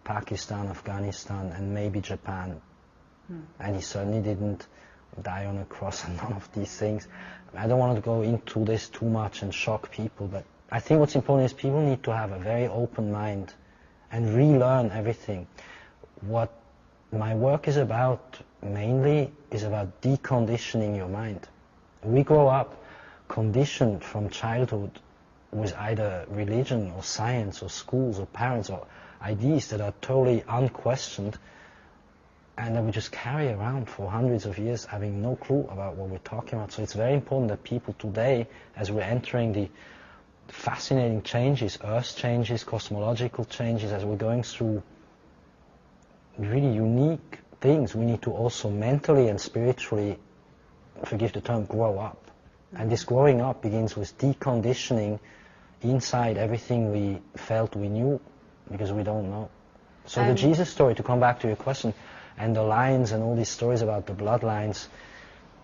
Pakistan, Afghanistan, and maybe Japan. And he certainly didn't die on a cross and none of these things. I don't want to go into this too much and shock people, but I think what's important is people need to have a very open mind and relearn everything. What my work is about mainly is about deconditioning your mind. We grow up conditioned from childhood with either religion or science or schools or parents or ideas that are totally unquestioned, and that we just carry around for hundreds of years having no clue about what we're talking about. So it's very important that people today, as we're entering the fascinating changes, earth changes, cosmological changes, as we're going through really unique things, we need to also mentally and spiritually, forgive the term, grow up. And this growing up begins with deconditioning inside everything we felt we knew, because we don't know. So the Jesus story, to come back to your question, and the lines and all these stories about the bloodlines,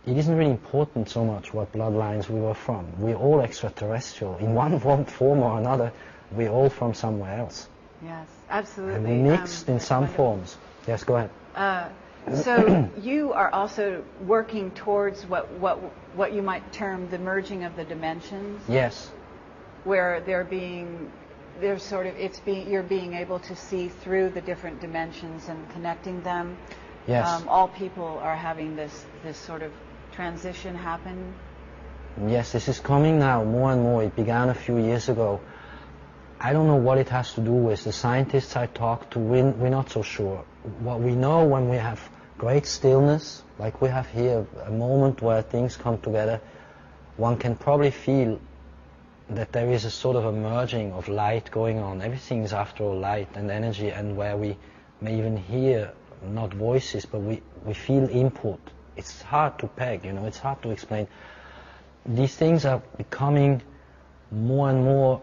it isn't really important so much what bloodlines we were from. We're all extraterrestrial. In one form or another, we're all from somewhere else. Yes, absolutely. And we mixed in some forms. Yes, go ahead. So you are also working towards what you might term the merging of the dimensions? Yes. Where you're being able to see through the different dimensions and connecting them. Yes. All people are having this sort of transition happen. Yes, this is coming now more and more. It began a few years ago. I don't know what it has to do with. The scientists I talk to, we're not so sure. What we know, when we have great stillness, like we have here, a moment where things come together, one can probably feel that there is a sort of a merging of light going on. Everything is after all light and energy, and where we may even hear not voices, but we feel input. It's hard to peg, it's hard to explain. These things are becoming more and more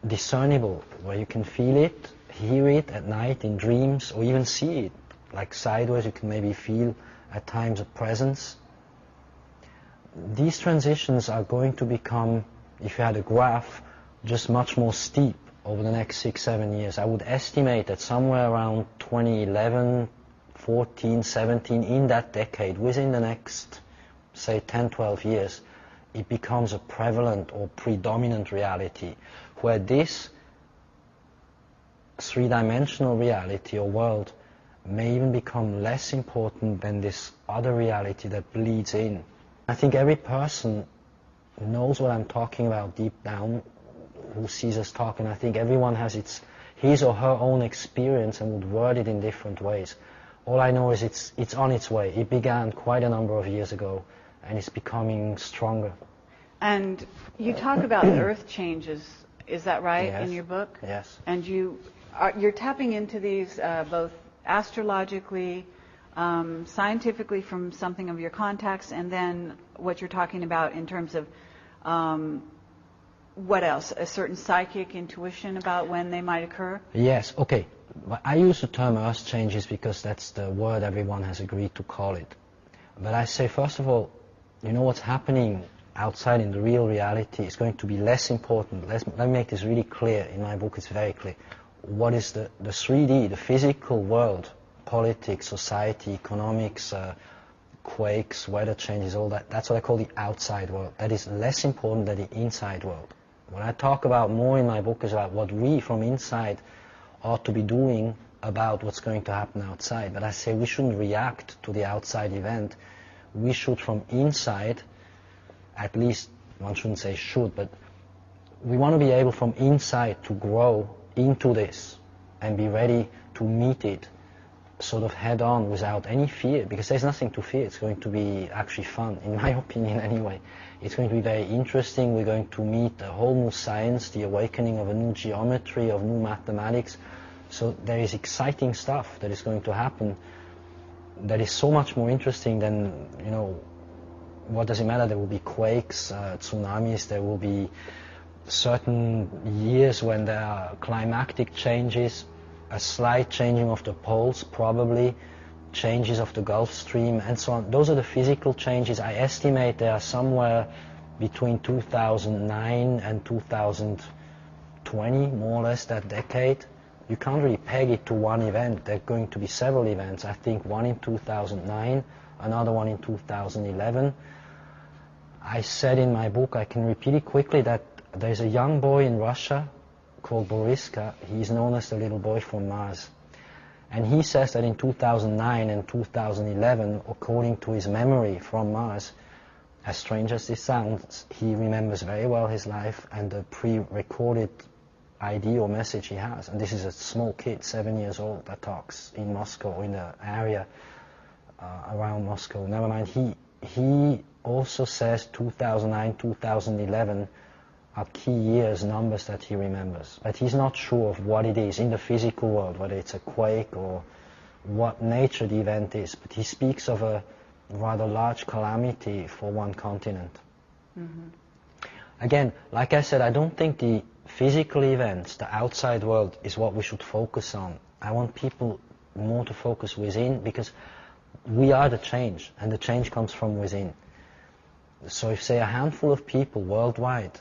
discernible, where you can feel it, hear it at night in dreams, or even see it. Like sideways, you can maybe feel at times a presence. These transitions are going to become, if you had a graph, just much more steep over the next 6-7 years. I would estimate that somewhere around 2011, 14, 17, in that decade, within the next, say, 10, 12 years, it becomes a prevalent or predominant reality, where this three-dimensional reality or world may even become less important than this other reality that bleeds in. I think every person knows what I'm talking about deep down, who sees us talk, and I think everyone has his or her own experience and would word it in different ways. All I know is it's on its way. It began quite a number of years ago, and it's becoming stronger. And you talk about earth changes, is that right, Yes. in your book? Yes. And you're tapping into these both astrologically, scientifically from something of your contacts, and then what you're talking about in terms of what else? A certain psychic intuition about when they might occur? Yes, okay. I use the term earth changes because that's the word everyone has agreed to call it. But I say, first of all, what's happening outside in the real reality is going to be less important. Let me make this really clear. In my book, it's very clear. What is the 3D, the physical world, politics, society, economics, quakes, weather changes, all that, that's what I call the outside world. That is less important than the inside world. What I talk about more in my book is about what we from inside ought to be doing about what's going to happen outside. But I say we shouldn't react to the outside event. We should from inside, at least, one shouldn't say should, but we want to be able from inside to grow into this and be ready to meet it sort of head on without any fear, because there's nothing to fear. It's going to be actually fun, in my opinion anyway. It's going to be very interesting. We're going to meet a whole new science, the awakening of a new geometry, of new mathematics. So there is exciting stuff that is going to happen that is so much more interesting than, what does it matter? There will be quakes, tsunamis, there will be certain years when there are climactic changes, a slight changing of the poles, probably changes of the Gulf Stream, and so on. Those are the physical changes. I estimate they are somewhere between 2009 and 2020, more or less, that decade. you can't really peg it to one event. There are going to be several events. I think one in 2009, another one in 2011. I said in my book, I can repeat it quickly, that there's a young boy in Russia called Boriska. He's known as the little boy from Mars. And he says that in 2009 and 2011, according to his memory from Mars, as strange as this sounds, he remembers very well his life and the pre-recorded idea or message he has. And this is a small kid, 7 years old, that talks in Moscow, in the area around Moscow. Never mind, he also says 2009, 2011 are key years, numbers that he remembers. But he's not sure of what it is in the physical world, whether it's a quake or what nature the event is. But he speaks of a rather large calamity for one continent. Mm-hmm. Again, like I said, I don't think the physical events, the outside world, is what we should focus on. I want people more to focus within, because we are the change, and the change comes from within. So if, say, a handful of people worldwide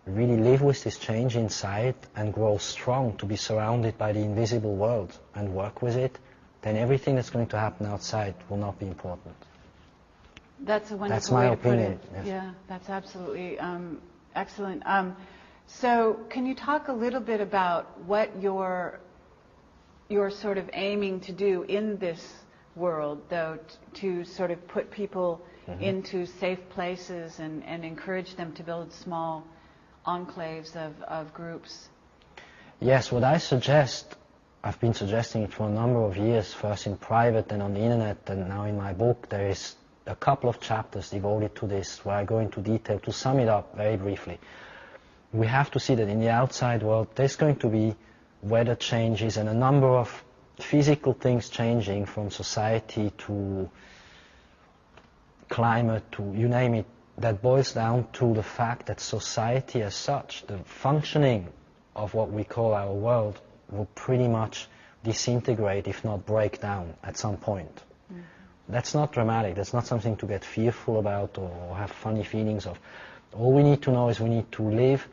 really live with this change inside and grow strong to be surrounded by the invisible world and work with it, then everything that's going to happen outside will not be important. That's a wonderful That's my way opinion. To put it. Yes. Yeah, that's absolutely excellent. So can you talk a little bit about what you're sort of aiming to do in this world, though, to sort of put people into safe places and encourage them to build small enclaves of groups? Yes, what I suggest, I've been suggesting it for a number of years, first in private, then on the internet, and now in my book. There is a couple of chapters devoted to this where I go into detail. To sum it up very briefly, we have to see that in the outside world there's going to be weather changes and a number of physical things changing, from society to climate to you name it, that boils down to the fact that society as such, the functioning of what we call our world, will pretty much disintegrate, if not break down, at some point. Mm-hmm. That's not dramatic. That's not something to get fearful about or have funny feelings of. All we need to know is we need to live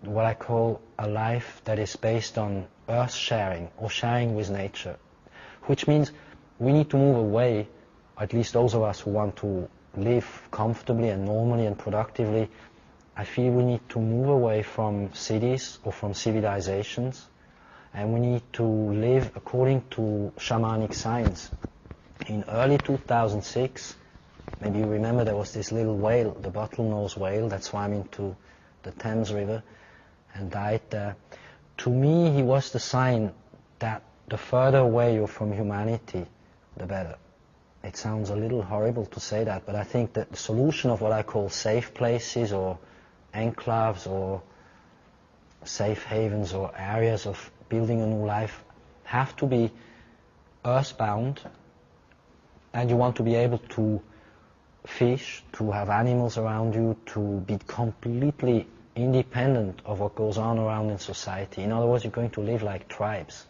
what I call a life that is based on earth sharing or sharing with nature, which means we need to move away, at least those of us who want to live comfortably and normally and productively. I feel we need to move away from cities or from civilizations, and we need to live according to shamanic science. In early 2006, maybe you remember, there was this little whale, the bottlenose whale, that swam into the Thames River and died there. To me, he was the sign that the further away you're from humanity, the better. It sounds a little horrible to say that, but I think that the solution of what I call safe places or enclaves or safe havens or areas of building a new life have to be earthbound, and you want to be able to fish, to have animals around you, to be completely independent of what goes on around in society. In other words, you're going to live like tribes.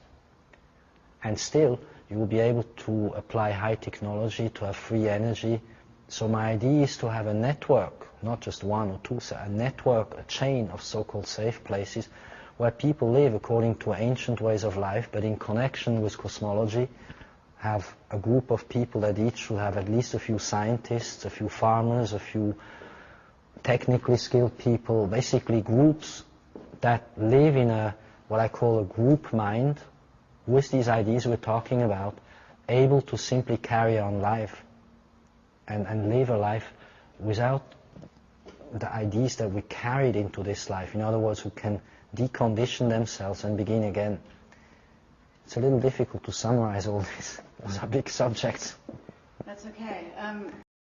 And still, you will be able to apply high technology, to have free energy. So my idea is to have a network, not just one or two, a network, a chain of so-called safe places where people live according to ancient ways of life, but in connection with cosmology. Have a group of people that each should have at least a few scientists, a few farmers, a few technically skilled people, basically groups that live in a what I call a group mind with these ideas we're talking about, able to simply carry on life and live a life without the ideas that we carried into this life. In other words, who can decondition themselves and begin again. It's a little difficult to summarize all this. Those are big subjects. That's okay.